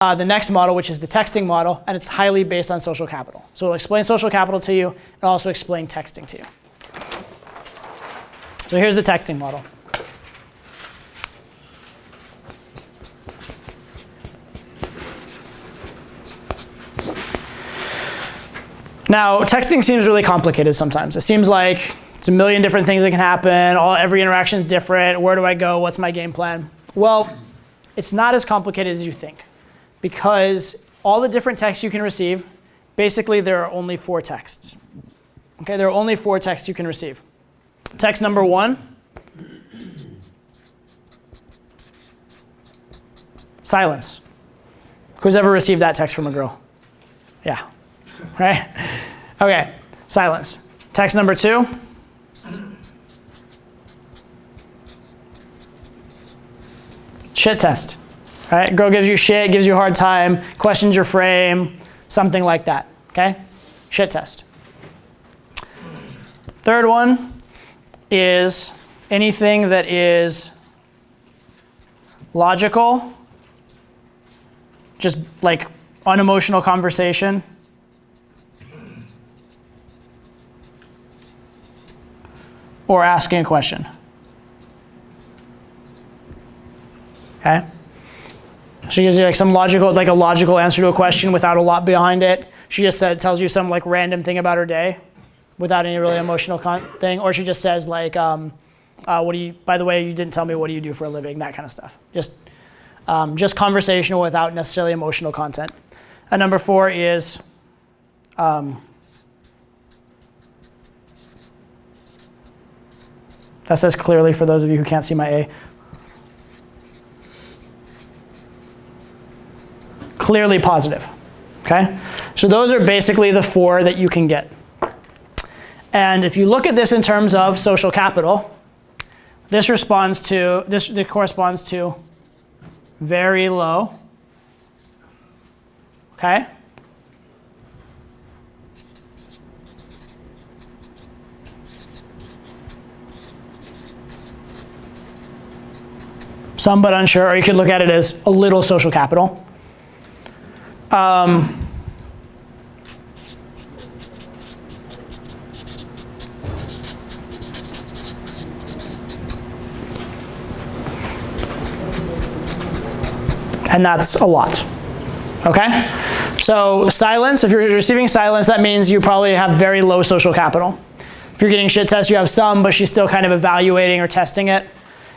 the next model, which is the texting model, and it's highly based on social capital. So it'll explain social capital to you, and also explain texting to you. So here's the texting model. Now, texting seems really complicated sometimes. It seems like it's a million different things that can happen. Every interaction is different. Where do I go? What's my game plan? Well, it's not as complicated as you think, because all the different texts you can receive, basically there are only 4 texts. Okay, there are only 4 texts you can receive. Text number 1, silence. Who's ever received that text from a girl? Yeah. Right? Okay, silence. Text number 2. Shit test. Right? Girl gives you shit, gives you a hard time, questions your frame, something like that. Okay? Shit test. Third one is anything that is logical, just like unemotional conversation. Or asking a question. Okay? She gives you like some logical, like a logical answer to a question without a lot behind it. She just tells you some like random thing about her day without any really emotional thing. Or she just says like, by the way, you didn't tell me what do you do for a living, that kind of stuff. Just conversational without necessarily emotional content. And number 4 is, that says clearly for those of you who can't see my A. Clearly positive, okay? So those are basically the 4 that you can get. And if you look at this in terms of social capital, this corresponds to very low, okay? Some but unsure, or you could look at it as a little social capital. And that's a lot, okay? So silence, if you're receiving silence, that means you probably have very low social capital. If you're getting shit test, you have some, but she's still kind of evaluating or testing it.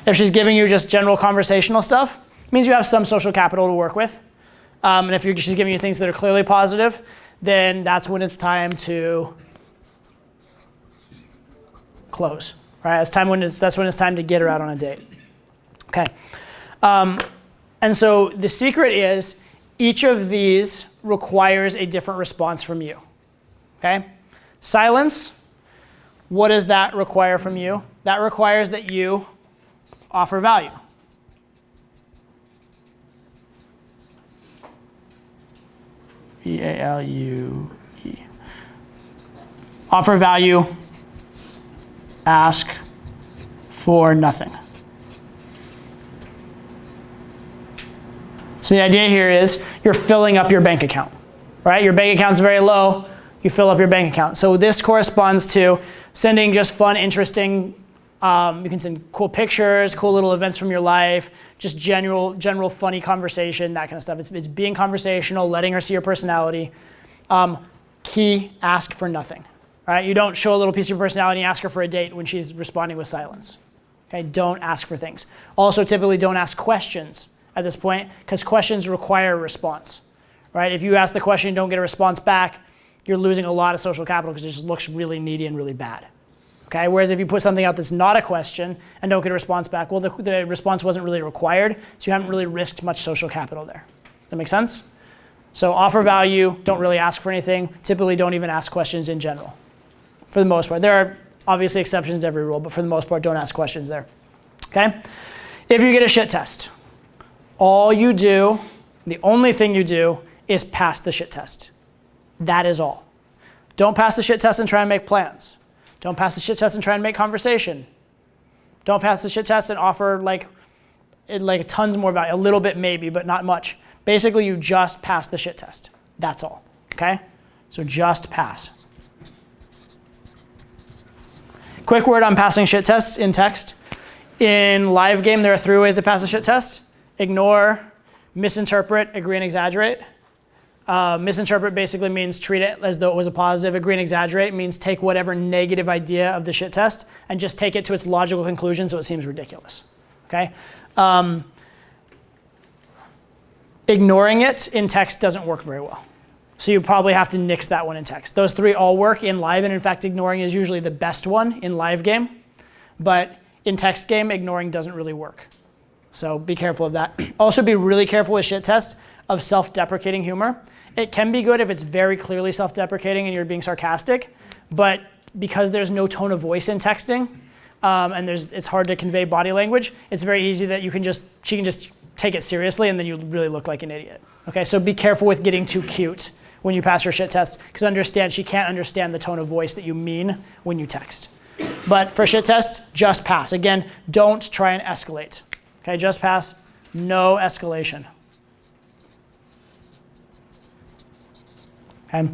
If she's giving you just general conversational stuff, it means you have some social capital to work with. And if she's giving you things that are clearly positive, then that's when it's time to close. Right? That's when it's time to get her out on a date. Okay. And so the secret is each of these requires a different response from you. Okay? Silence, what does that require from you? That requires that you offer value. V-A-L-U-E. Offer value, ask for nothing. So the idea here is you're filling up your bank account, right? Your bank account's very low, you fill up your bank account. So this corresponds to sending just fun, interesting, you can send cool pictures, cool little events from your life, just general funny conversation, that kind of stuff. It's being conversational, letting her see your personality. Key, ask for nothing, right? You don't show a little piece of your personality and ask her for a date when she's responding with silence. Okay, don't ask for things. Also, typically don't ask questions at this point, because questions require a response, right? If you ask the question and don't get a response back, you're losing a lot of social capital because it just looks really needy and really bad. Okay? Whereas if you put something out that's not a question and don't get a response back, well, the response wasn't really required, so you haven't really risked much social capital there. That make sense? So offer value, don't really ask for anything, typically don't even ask questions in general, for the most part. There are obviously exceptions to every rule, but for the most part, don't ask questions there. Okay? If you get a shit test, all you do, the only thing you do, is pass the shit test. That is all. Don't pass the shit test and try and make plans. Don't pass the shit test and try and make conversation. Don't pass the shit test and offer like tons more value, a little bit maybe, but not much. Basically, you just pass the shit test. That's all, okay? So just pass. Quick word on passing shit tests in text. In live game, there are 3 ways to pass a shit test. Ignore, misinterpret, agree and exaggerate. Misinterpret basically means treat it as though it was a positive. Agree and exaggerate means take whatever negative idea of the shit test and just take it to its logical conclusion so it seems ridiculous, okay? Ignoring it in text doesn't work very well. So you probably have to nix that one in text. Those 3 all work in live, and in fact, ignoring is usually the best one in live game. But in text game, ignoring doesn't really work. So be careful of that. Also be really careful with shit tests of self-deprecating humor. It can be good if it's very clearly self-deprecating and you're being sarcastic, but because there's no tone of voice in texting, and it's hard to convey body language, it's very easy that she can just take it seriously and then you really look like an idiot. Okay, so be careful with getting too cute when you pass your shit test, because understand she can't understand the tone of voice that you mean when you text. But for shit tests, just pass. Again, don't try and escalate. Okay, just pass, no escalation. Okay.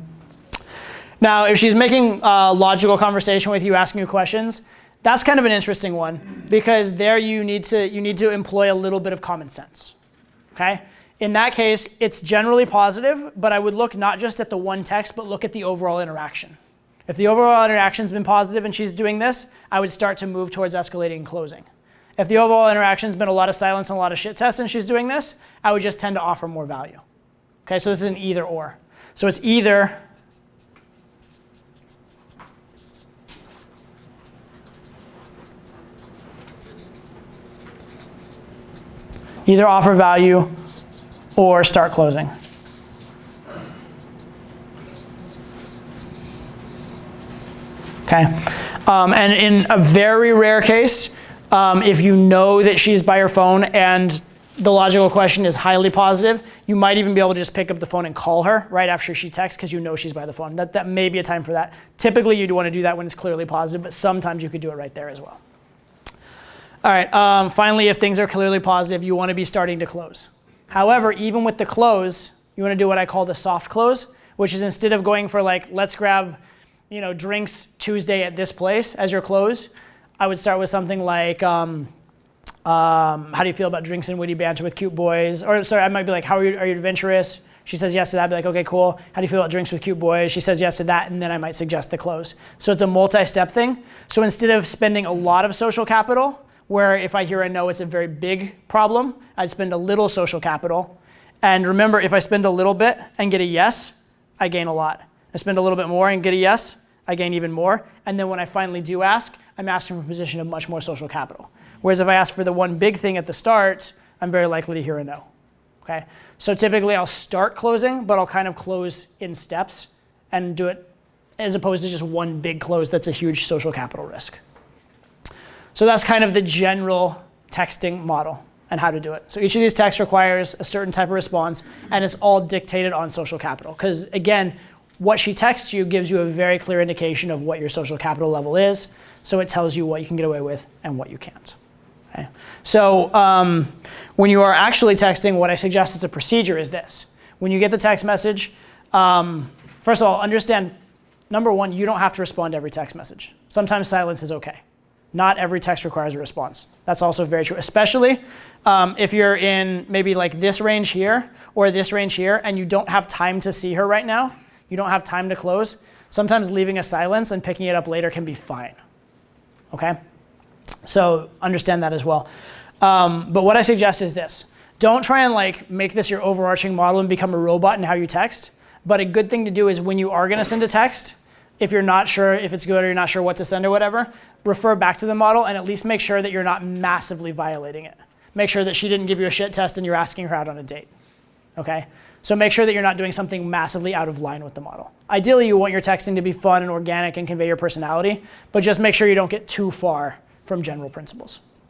Now, if she's making a logical conversation with you, asking you questions, that's kind of an interesting one, because there you need to employ a little bit of common sense. Okay? In that case, it's generally positive, but I would look not just at the one text, but look at the overall interaction. If the overall interaction's been positive and she's doing this, I would start to move towards escalating and closing. If the overall interaction's been a lot of silence and a lot of shit tests and she's doing this, I would just tend to offer more value. Okay, so this is an either or. So it's either offer value or start closing. Okay, and in a very rare case, if you know that she's by her phone and the logical question is highly positive, you might even be able to just pick up the phone and call her right after she texts because you know she's by the phone. That may be a time for that. Typically, you'd want to do that when it's clearly positive, but sometimes you could do it right there as well. All right, finally, if things are clearly positive, you want to be starting to close. However, even with the close, you want to do what I call the soft close, which is instead of going for like, let's grab drinks Tuesday at this place as your close, I would start with something like, how do you feel about drinks and witty banter with cute boys? Or sorry, I might be like, are you adventurous? She says yes to that, I'd be like, okay, cool. How do you feel about drinks with cute boys? She says yes to that, and then I might suggest the close. So it's a multi-step thing. So instead of spending a lot of social capital, where if I hear a no, it's a very big problem, I'd spend a little social capital. And remember, if I spend a little bit and get a yes, I gain a lot. I spend a little bit more and get a yes, I gain even more. And then when I finally do ask, I'm asking from a position of much more social capital. Whereas if I ask for the one big thing at the start, I'm very likely to hear a no. Okay? So typically I'll start closing, but I'll kind of close in steps and do it as opposed to just one big close that's a huge social capital risk. So that's kind of the general texting model and how to do it. So each of these texts requires a certain type of response, and it's all dictated on social capital. Because again, what she texts you gives you a very clear indication of what your social capital level is. So it tells you what you can get away with and what you can't. Okay? So when you are actually texting, what I suggest as a procedure is this. When you get the text message, first of all, understand, number one, you don't have to respond to every text message. Sometimes silence is okay. Not every text requires a response. That's also very true, especially if you're in maybe like this range here or this range here and you don't have time to see her right now, you don't have time to close, sometimes leaving a silence and picking it up later can be fine, okay? So understand that as well. But what I suggest is this. Don't try and like make this your overarching model and become a robot in how you text, but a good thing to do is when you are gonna send a text, if you're not sure if it's good or you're not sure what to send or whatever, refer back to the model and at least make sure that you're not massively violating it. Make sure that she didn't give you a shit test and you're asking her out on a date, okay? So make sure that you're not doing something massively out of line with the model. Ideally, you want your texting to be fun and organic and convey your personality, but just make sure you don't get too far from general principles.